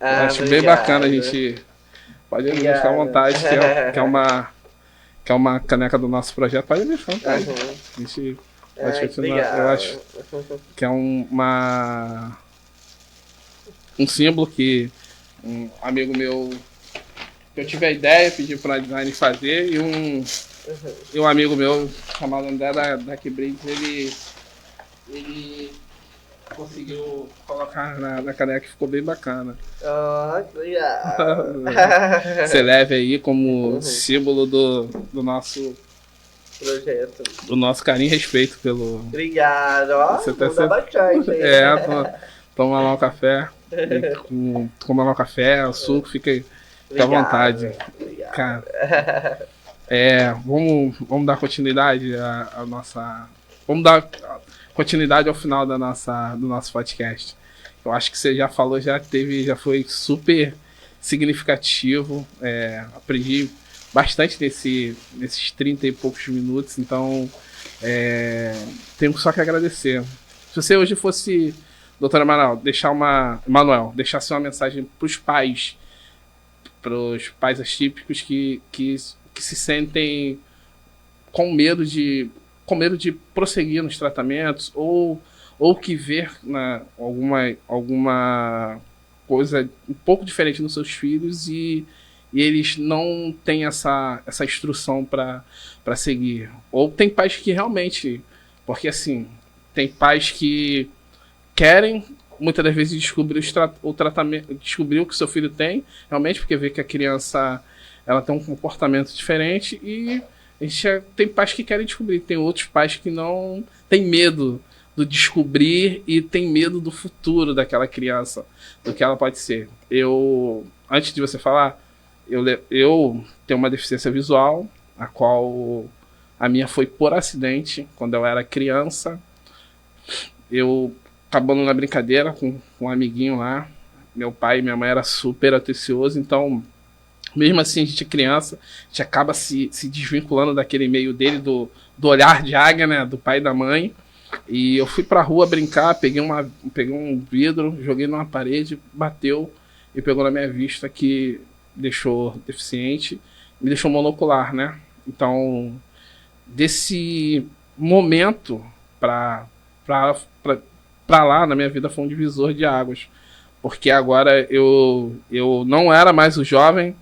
Eu acho bem bacana a gente... Pode deixar à vontade, que é uma caneca do nosso projeto. Pode deixar à vontade. A gente Pode Ai, continuar. Eu obrigado. acho que é um símbolo que um amigo meu, que eu tive a ideia, pedi para design fazer, e um amigo meu chamado André da Keybricks, ele conseguiu colocar na caneca e ficou bem bacana. Que legal. Você leve aí como símbolo do nosso Projeto. do nosso carinho e respeito pelo. Obrigado, ó. Você Muda bastante aí. Toma lá um café. Toma lá um café, o suco, fica à vontade. Obrigado. Cara, vamos dar continuidade à nossa. Vamos dar continuidade ao final do nosso podcast. Eu acho que você já falou, já foi super significativo. Aprendi bastante nesses 30 e poucos minutos, então tenho só que agradecer. Se você hoje fosse, doutora Manuel, deixasse uma mensagem para os pais atípicos que se sentem com medo de prosseguir nos tratamentos ou que ver alguma coisa um pouco diferente nos seus filhos e eles não têm essa instrução para seguir. Ou tem pais que realmente... Porque, assim, tem pais que querem, muitas das vezes, descobrir o tratamento, descobrir o que seu filho tem, realmente, porque vê que a criança ela tem um comportamento diferente e tem pais que querem descobrir. Tem outros pais que não têm medo do descobrir e tem medo do futuro daquela criança, do que ela pode ser. Antes de você falar, eu tenho uma deficiência visual, a qual a minha foi por acidente, quando eu era criança. Eu, acabando na brincadeira com um amiguinho lá, meu pai e minha mãe eram super atenciosos, então, mesmo assim, a gente é criança, a gente acaba se desvinculando daquele meio dele, do olhar de águia, né, do pai e da mãe. E eu fui pra rua brincar, peguei um vidro, joguei numa parede, bateu e pegou na minha vista, que deixou deficiente, me deixou monocular, né? Então, desse momento pra lá na minha vida foi um divisor de águas, porque agora eu não era mais o jovem,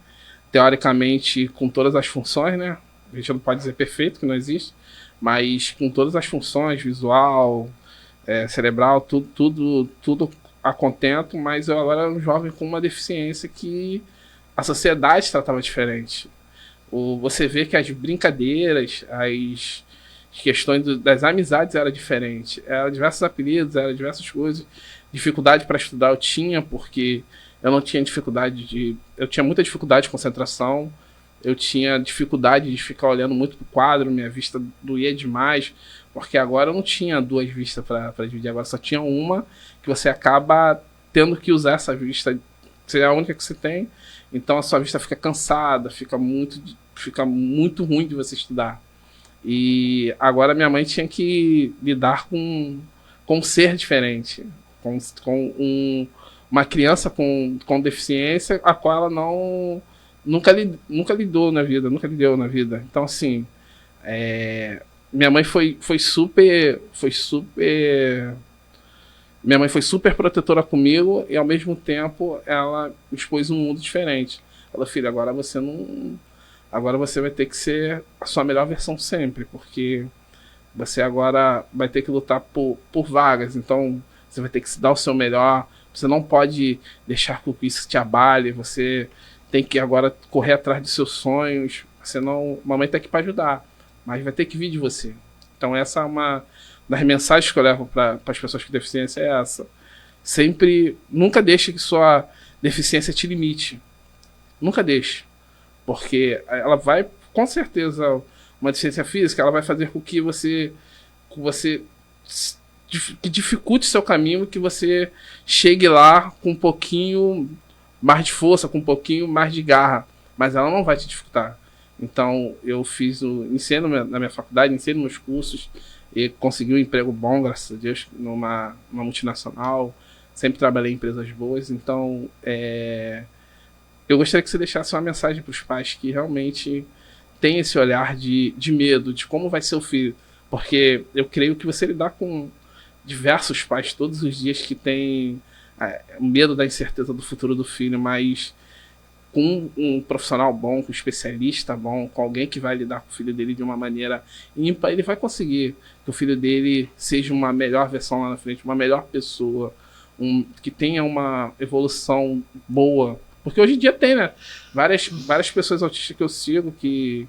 teoricamente, com todas as funções, né? A gente não pode dizer perfeito, que não existe, mas com todas as funções, visual, cerebral, tudo a contento, mas eu agora era um jovem com uma deficiência que a sociedade tratava diferente. Você vê que as brincadeiras, as questões das amizades eram diferentes. Eram diversos apelidos, eram diversas coisas. Dificuldade para estudar eu tinha, porque eu não tinha eu tinha muita dificuldade de concentração. Eu tinha dificuldade de ficar olhando muito pro quadro, minha vista doía demais, porque agora eu não tinha duas vistas para dividir, agora só tinha uma, que você acaba tendo que usar essa vista, é a única que você tem, então a sua vista fica cansada, fica muito ruim de você estudar. E agora minha mãe tinha que lidar com um ser diferente, com uma criança com deficiência, a qual ela nunca lidou na vida, nunca lidou na vida. Então, assim, minha mãe foi super protetora comigo e, ao mesmo tempo, ela expôs um mundo diferente. Ela, filha, agora você vai ter que ser a sua melhor versão sempre, porque você agora vai ter que lutar por vagas, então você vai ter que dar o seu melhor, você não pode deixar que isso te abale, você tem que agora correr atrás dos seus sonhos, senão mamãe tá aqui para ajudar, mas vai ter que vir de você. Então essa é uma das mensagens que eu levo para as pessoas com deficiência, é essa. Nunca deixe que sua deficiência te limite. Nunca deixe. Porque ela vai, com certeza, uma deficiência física, ela vai fazer com que você que dificulte seu caminho, que você chegue lá com um pouquinho mais de força, com um pouquinho mais de garra, mas ela não vai te dificultar. Então eu fiz ensino na minha faculdade, ensino nos cursos e consegui um emprego bom, graças a Deus, numa multinacional, sempre trabalhei em empresas boas. Então eu gostaria que você deixasse uma mensagem para os pais que realmente têm esse olhar de medo, de como vai ser o filho. Porque eu creio que você lidar com diversos pais todos os dias que têm medo da incerteza do futuro do filho, mas com um profissional bom, com um especialista bom, com alguém que vai lidar com o filho dele de uma maneira ímpar, ele vai conseguir que o filho dele seja uma melhor versão lá na frente, uma melhor pessoa, que tenha uma evolução boa. Porque hoje em dia tem, né? Várias pessoas autistas que eu sigo, que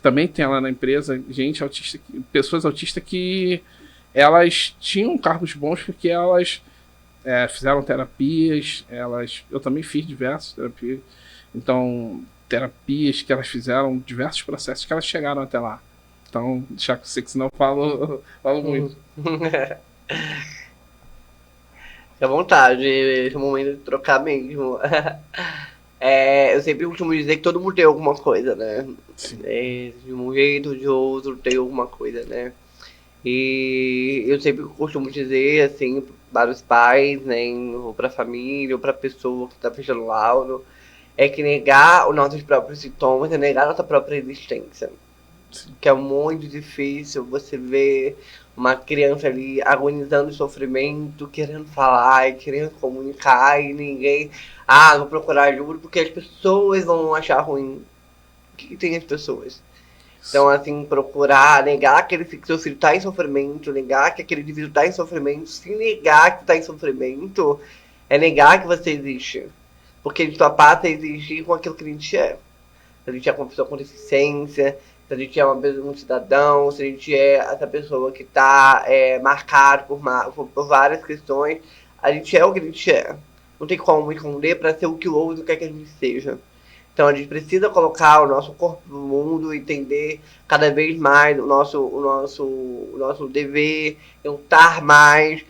também tem lá na empresa, gente autista, pessoas autistas que elas tinham cargos bons porque elas fizeram terapias, eu também fiz diversas terapias. Então, terapias que elas fizeram, diversos processos que elas chegaram até lá. Então, deixar com você que senão eu falo muito. Fique à vontade, esse é o momento de trocar mesmo. Eu sempre costumo dizer que todo mundo tem alguma coisa, né? De um jeito ou de outro tem alguma coisa, né? E eu sempre costumo dizer, assim, para os pais, né? Ou para a família, ou para a pessoa que está fechando o laudo, é que negar os nossos próprios sintomas é negar a nossa própria existência. Sim. Que é muito difícil você ver uma criança ali agonizando de sofrimento, querendo falar, querendo comunicar, e ninguém... vou procurar ajuda porque as pessoas vão achar ruim. O que tem as pessoas? Então, assim, procurar, negar que seu filho está em sofrimento, negar que aquele indivíduo está em sofrimento, se negar que está em sofrimento, é negar que você existe. Porque a gente só passa a existir com aquilo que a gente é. Se a gente é uma pessoa com deficiência, se a gente é um cidadão, se a gente é essa pessoa que está marcado por várias questões, a gente é o que a gente é. Não tem como esconder para ser o que o outro quer que a gente seja. Então a gente precisa colocar o nosso corpo no mundo, entender cada vez mais o nosso dever, lutar mais,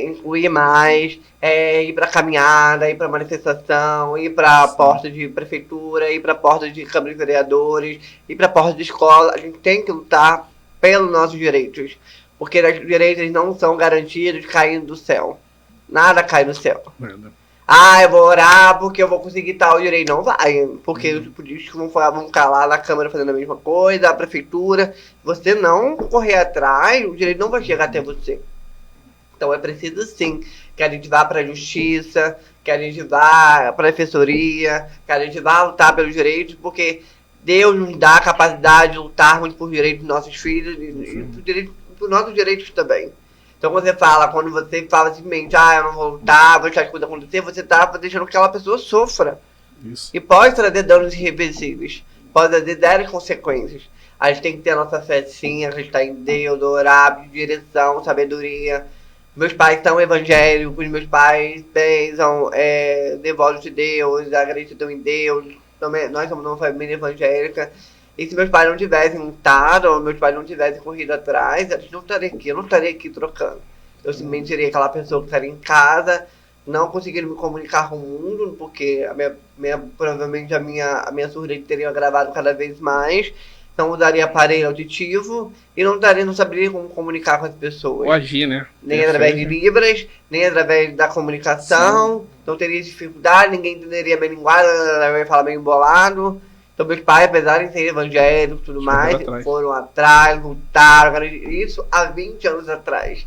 incluir mais, ir para caminhada, ir para manifestação, ir para a porta de prefeitura, ir para a porta de Câmara de Vereadores, ir para a porta de escola. A gente tem que lutar pelos nossos direitos, porque os direitos não são garantidos caindo do céu. Nada cai do céu. Eu vou orar porque eu vou conseguir tal direito. Não vai, porque os políticos vão ficar lá na Câmara fazendo a mesma coisa, a prefeitura. Se você não correr atrás, o direito não vai chegar até você. Então é preciso sim que a gente vá para a justiça, que a gente vá para a defensoria, que a gente vá lutar pelos direitos, porque Deus nos dá a capacidade de lutarmos por direitos dos nossos filhos e por nossos direitos também. Então quando você fala simplesmente, eu não vou lutar, vou deixar as coisas acontecer, você está deixando que aquela pessoa sofra. Isso. E pode trazer danos irreversíveis, pode trazer sérias consequências. A gente tem que ter a nossa fé sim, acreditar em Deus, orar, direção, sabedoria. Meus pais são evangélicos, meus pais são devotos de Deus, acreditam em Deus. Também, nós somos uma família evangélica. E se meus pais não tivessem lutado, ou meus pais não tivessem corrido atrás, a gente não estaria aqui, eu não estaria aqui trocando. Eu simplesmente seria aquela pessoa que estaria em casa, não conseguindo me comunicar com o mundo, porque provavelmente a minha surdez teria agravado cada vez mais. Não usaria aparelho auditivo e não saberia como comunicar com as pessoas. Ou agir, né? Nem através de Libras, nem através da comunicação. Sim. Não teria dificuldade, ninguém entenderia minha linguagem, eu ia falar meio embolado. Então meus pais, apesar de serem evangélicos e tudo mais, foram atrás, lutaram, isso há 20 anos atrás.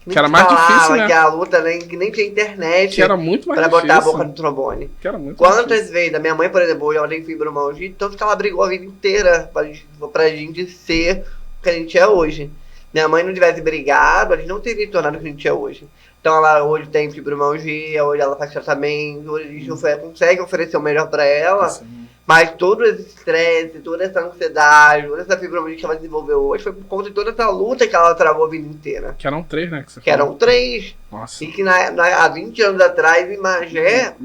Que era mais difícil, né? Que a luta que nem tinha internet que era muito mais pra difícil. Botar a boca no trombone. Que era muito Quantas vezes, a minha mãe, por exemplo, ela tem fibromialgia, tanto que ela brigou a vida inteira pra gente ser o que a gente é hoje. Minha mãe não tivesse brigado, a gente não teria tornado o que a gente é hoje. Então ela hoje tem fibromialgia, hoje ela faz tratamento, hoje a gente consegue oferecer o melhor pra ela. Sim. Mas todo esse estresse, toda essa ansiedade, toda essa fibromialgia que ela desenvolveu hoje foi por conta de toda essa luta que ela travou a vida inteira. Que eram 3, né? Que eram 3. Nossa. E que há 20 anos atrás, em Magé,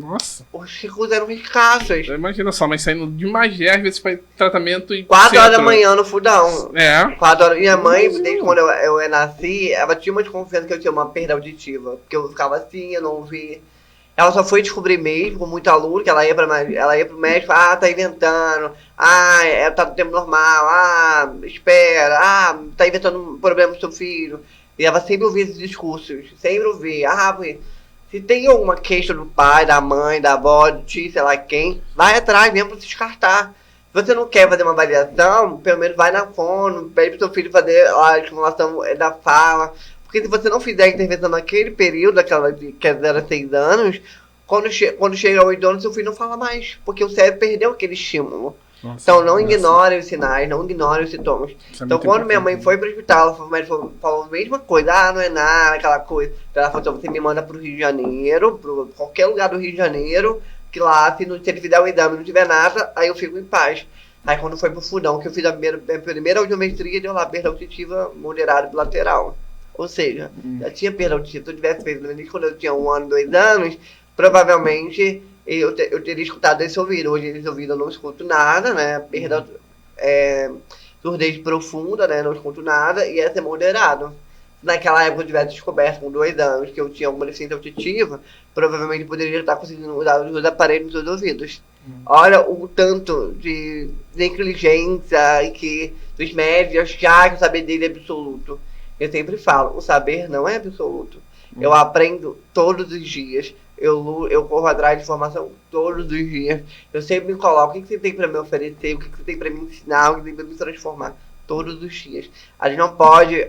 os recursos eram escassos. Imagina só, mas saindo de Magé, às vezes faz tratamento em 4 horas da manhã no Fundão. 4 horas. Minha mãe, desde quando eu nasci, ela tinha uma desconfiança que eu tinha uma perda auditiva. Porque eu ficava assim, eu não ouvia. Ela só foi descobrir mesmo, com muita luta, que ela ia pro médico, tá inventando, tá no tempo normal, espera, tá inventando um problema com seu filho. E ela sempre ouvia esses discursos, sempre ouvia, se tem alguma queixa do pai, da mãe, da avó, do tio, sei lá quem, vai atrás mesmo pra se descartar. Se você não quer fazer uma avaliação, pelo menos vai na fono, pede pro seu filho fazer a estimulação da fala. Porque se você não fizer a intervenção naquele período, que é 0 a 6 anos, quando chega ao 8 anos, seu filho não fala mais. Porque o cérebro perdeu aquele estímulo. Nossa, Então não ignore os sinais, não ignore os sintomas. Então quando minha mãe foi pro hospital, o médico falou a mesma coisa, não é nada, aquela coisa. Então ela falou, então você me manda pro Rio de Janeiro, pro qualquer lugar do Rio de Janeiro, que lá, se ele fizer o exame e não tiver nada, aí eu fico em paz. Aí quando foi pro Fundão, que eu fiz a primeira audiometria, deu lá perda auditiva moderada bilateral. Ou seja, já tinha perda auditiva. Se eu tivesse feito no início, quando eu tinha 1 ano, 2 anos, provavelmente eu teria escutado esse ouvido. Hoje esse ouvido eu não escuto nada, né? Perda, surdez profunda, né? Não escuto nada, e essa é moderado. Se naquela época eu tivesse descoberto com 2 anos que eu tinha alguma deficiência auditiva, provavelmente poderia estar conseguindo usar os aparelhos nos ouvidos. Olha o tanto de negligência e dos médicos achar que o saber dele é absoluto. Eu sempre falo, o saber não é absoluto. Eu aprendo todos os dias. Eu corro atrás de informação todos os dias. Eu sempre me coloco, o que você tem para me oferecer, o que você tem para me ensinar, o que você tem para me transformar. Todos os dias. A gente não pode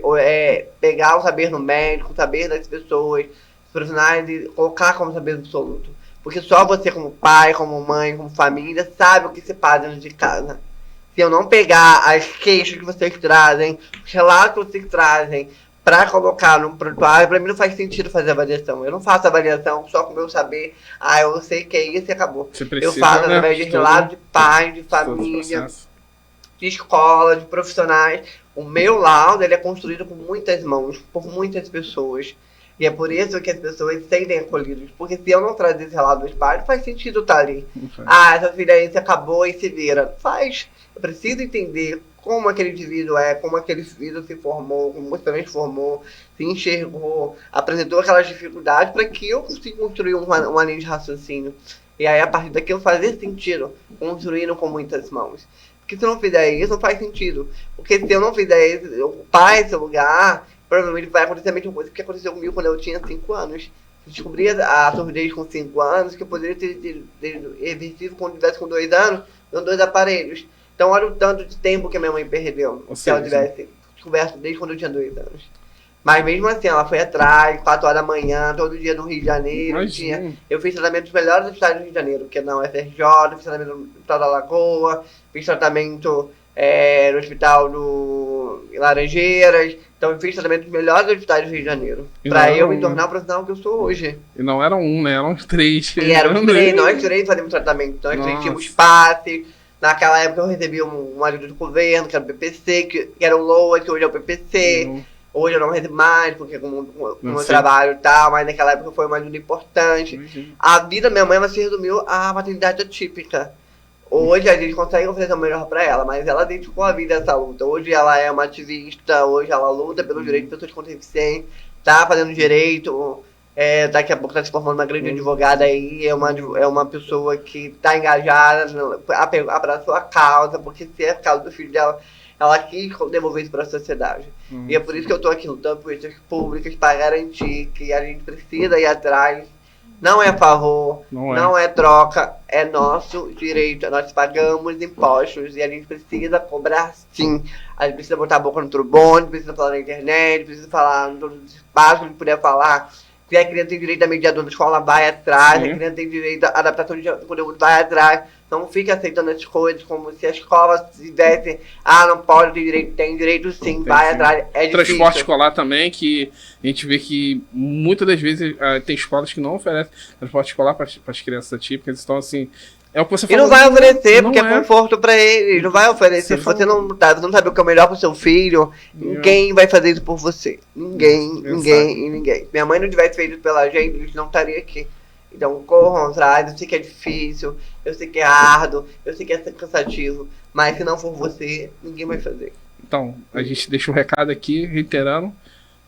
pegar o saber no médico, o saber das pessoas, dos profissionais, e colocar como saber absoluto. Porque só você, como pai, como mãe, como família, sabe o que se passa dentro de casa. Se eu não pegar as queixas que vocês trazem, os relatos que vocês trazem, para colocar no prontuário, para mim não faz sentido fazer avaliação. Eu não faço avaliação só com o meu saber, eu sei que é isso e acabou. Eu faço através de relatos de pais, de família, de escola, de profissionais. O meu laudo ele é construído com muitas mãos, por muitas pessoas. E é por isso que as pessoas se sentem acolhidas. Porque se eu não trazer esse relato dos pais, não faz sentido estar ali. Essa filha aí se acabou e se vira. Não faz. Eu preciso entender como aquele indivíduo como aquele indivíduo se formou, como se transformou, se enxergou, apresentou aquelas dificuldades para que eu consiga construir uma linha de raciocínio. E aí, a partir daqui, eu fazer sentido, construindo com muitas mãos. Porque se eu não fizer isso, não faz sentido. Porque se eu não fizer isso, ocupar esse lugar, provavelmente vai acontecer a mesma coisa que aconteceu comigo quando eu tinha 5 anos. Eu descobri a surdez com 5 anos, que eu poderia ter revertido quando eu tivesse com 2 anos, com 2 aparelhos. Então, olha o tanto de tempo que a minha mãe perdeu. Se ela tivesse descoberto desde quando eu tinha 2 anos. Mas mesmo assim, ela foi atrás, 4 horas da manhã, todo dia no Rio de Janeiro. Eu fiz tratamento dos melhores hospitais do Rio de Janeiro, que é na UFRJ, fiz tratamento no Hospital da Lagoa, fiz tratamento no Hospital do Laranjeiras. Então eu fiz tratamento dos melhores hospitais do Rio de Janeiro. Pra eu me tornar o profissional que eu sou hoje. E não era um, né? Eram 3. E eram 3, nós 3 fazíamos tratamento. Nós 3 tínhamos passe. Naquela época eu recebi uma ajuda do governo, que era o PPC, que era o LOA, que hoje é o PPC. Hoje eu não recebo mais, porque com o meu trabalho e tal, mas naquela época foi uma ajuda importante. A vida da minha mãe, ela se resumiu à maternidade atípica. Hoje a gente consegue oferecer o melhor para ela, mas ela dedicou a vida a essa luta. Hoje ela é uma ativista, hoje ela luta pelos direitos de pessoas com deficiência, tá fazendo direito, daqui a pouco tá se formando uma grande advogada aí, é uma pessoa que tá engajada, abraçou a causa, porque se é a causa do filho dela, ela quis devolver isso para a sociedade. E é por isso que eu tô aqui lutando por políticas públicas para garantir que a gente precisa ir atrás. Não é favor, não é troca, é nosso direito. Nós pagamos impostos e a gente precisa cobrar sim. A gente precisa botar a boca no trombone, precisa falar na internet, precisa falar em todos os espaços que a gente puder falar. Se a criança tem direito a mediador da escola, vai atrás. Se a criança tem direito à adaptação de conteúdo, vai atrás. Não fica aceitando as coisas como se a escola tivesse, não pode ter direito, tem direito sim, vai atrás, é difícil. Transporte escolar também, que a gente vê que muitas das vezes tem escolas que não oferecem transporte escolar para as crianças atípicas, então assim, é o que você falou. E não vai oferecer, porque é conforto para ele, não vai oferecer. Se você não sabe o que é o melhor para o seu filho, ninguém vai fazer isso por você. Ninguém. Minha mãe não tivesse feito isso pela gente, a gente não estaria aqui. Então corram atrás, eu sei que é difícil, eu sei que é árduo, eu sei que é cansativo, mas se não for você, ninguém vai fazer. Então, a gente deixa um recado aqui, reiterando,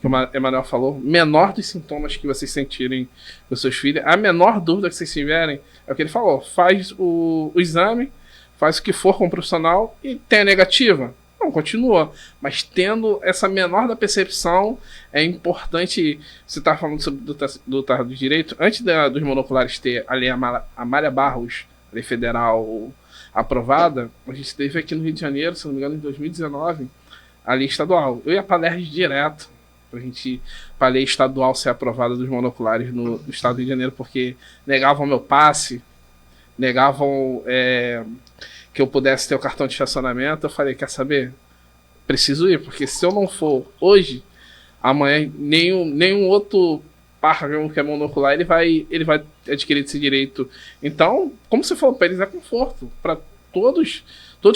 que o Emanuel falou, menor dos sintomas que vocês sentirem dos seus filhos, a menor dúvida que vocês tiverem, é o que ele falou, faz o exame, faz o que for com o profissional e tem a negativa. Não, continua. Mas tendo essa menor da percepção, é importante. Você está falando sobre do tardo do direito. Antes dos monoculares ter ali a Mária Barros, lei federal, aprovada, a gente teve aqui no Rio de Janeiro, se não me engano, em 2019, a lei estadual. Eu ia para a LERJ direto para a lei estadual ser aprovada dos monoculares no estado do Rio de Janeiro, porque negavam meu passe, negavam que eu pudesse ter o cartão de estacionamento. Eu falei, quer saber? Preciso ir, porque se eu não for hoje, amanhã nenhum outro párrafo que é monocular ele vai adquirir esse direito. Então, como você falou, para eles é conforto. Para todos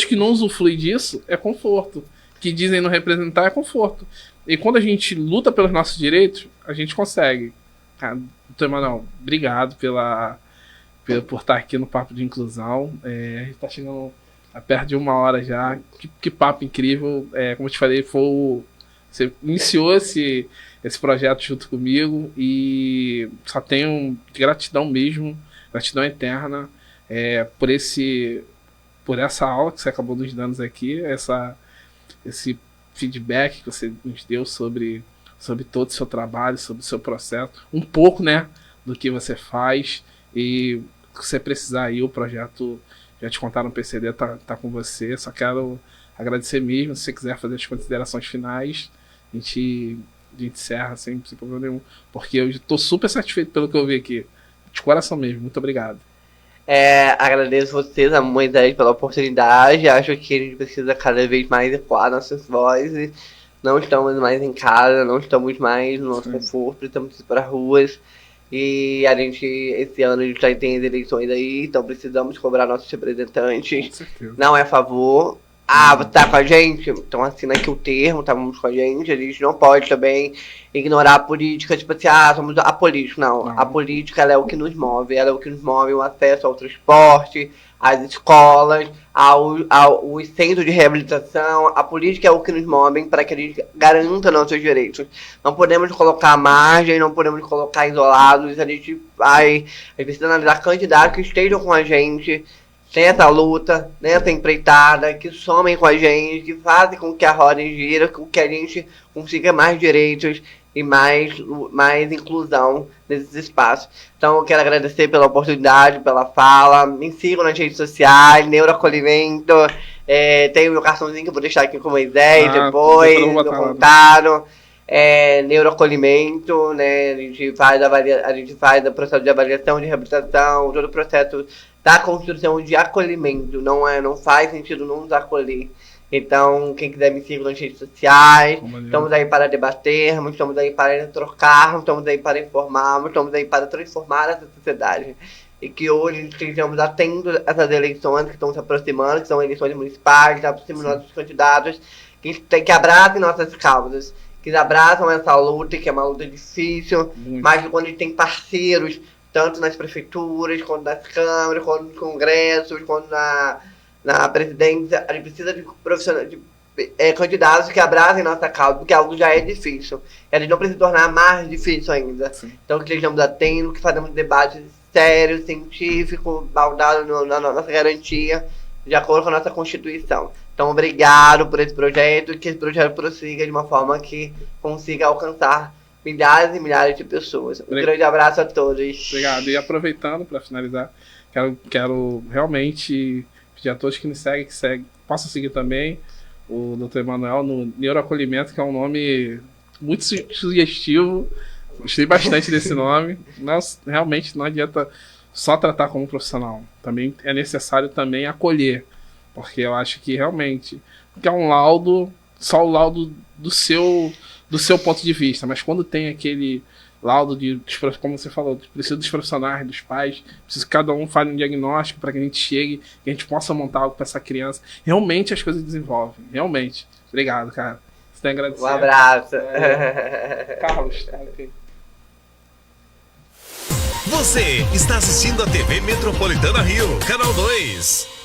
que não usufruem disso, é conforto. Que dizem não representar é conforto. E quando a gente luta pelos nossos direitos, a gente consegue. Doutor Emanuel, obrigado por estar aqui no Papo de Inclusão. A gente está chegando a perto de 1 hora já. Que papo incrível. Como eu te falei, você iniciou esse projeto junto comigo e só tenho gratidão mesmo, gratidão eterna por essa aula que você acabou nos dando aqui, esse feedback que você nos deu sobre todo o seu trabalho, sobre o seu processo, um pouco, né, do que você faz. E se você precisar aí, o projeto, já te contaram no PCD, tá com você. Só quero agradecer mesmo. Se você quiser fazer as considerações finais, a gente encerra sem problema nenhum, porque eu estou super satisfeito pelo que eu vi aqui, de coração mesmo. Muito obrigado. Agradeço vocês, a Moisés, pela oportunidade. Acho que a gente precisa cada vez mais ecoar nossas vozes. Não estamos mais em casa, não estamos mais no nosso conforto, precisamos ir para ruas. E esse ano a gente já tem as eleições aí, então precisamos cobrar nossos representantes. Com certeza. Não é a favor. Tá com a gente? Então assina aqui o termo, estamos com a gente não pode também ignorar a política, tipo assim, somos apolíticos. Não, a política ela é o que nos move, o acesso ao transporte, às escolas, aos centros de reabilitação. A política é o que nos move para que a gente garanta nossos direitos. Não podemos colocar à margem, não podemos colocar isolados, a gente precisa analisar candidatos que estejam com a gente nessa luta, nessa empreitada, que somem com a gente, que fazem com que a roda gira, com que a gente consiga mais direitos e mais inclusão nesses espaços. Então eu quero agradecer pela oportunidade, pela fala. Me sigam nas redes sociais, Neuroacolhimento. Tem o meu cartãozinho que eu vou deixar aqui com o Moisés depois, no comentário. Neuroacolhimento, né? A gente faz o processo de avaliação, de reabilitação, todo o processo da construção de acolhimento. Não faz sentido não nos acolher. Então, quem quiser me seguir nas redes sociais, estamos aí para debatermos, estamos aí para trocarmos, estamos aí para informarmos, estamos aí para transformar essa sociedade. E que hoje estejamos atentos a essas eleições que estão se aproximando, que são eleições municipais, que aproximam nossos candidatos, que abracem nossas causas, que abraçam essa luta, que é uma luta difícil, mas quando a gente tem parceiros, tanto nas prefeituras, quanto nas câmaras, quanto nos congressos, quanto na presidência, a gente precisa de profissionais, candidatos que abracem nossa causa, porque algo já é difícil. E a gente não precisa tornar mais difícil ainda. Sim. Então, que estejamos atentos, que fazemos debates sérios, científicos, baldados na nossa garantia, de acordo com a nossa Constituição. Então, obrigado por esse projeto, e que esse projeto prossiga de uma forma que consiga alcançar milhares e milhares de pessoas. Um grande abraço a todos. Obrigado. E aproveitando, para finalizar, quero realmente pedir a todos que nos seguem, possam seguir também o Dr. Emanuel no Neuroacolhimento, que é um nome muito sugestivo. Gostei bastante desse nome. Realmente não adianta só tratar como profissional. Também é necessário também acolher. Porque eu acho que realmente é um laudo, só o laudo do seu ponto de vista. Mas quando tem aquele laudo como você falou, precisa dos profissionais, dos pais, precisa que cada um fale um diagnóstico para que a gente chegue, que a gente possa montar algo para essa criança. Realmente as coisas desenvolvem. Realmente. Obrigado, cara. Você tem a agradecer. Um abraço. Carlos, tá ok. Você está assistindo a TV Metropolitana Rio, Canal 2.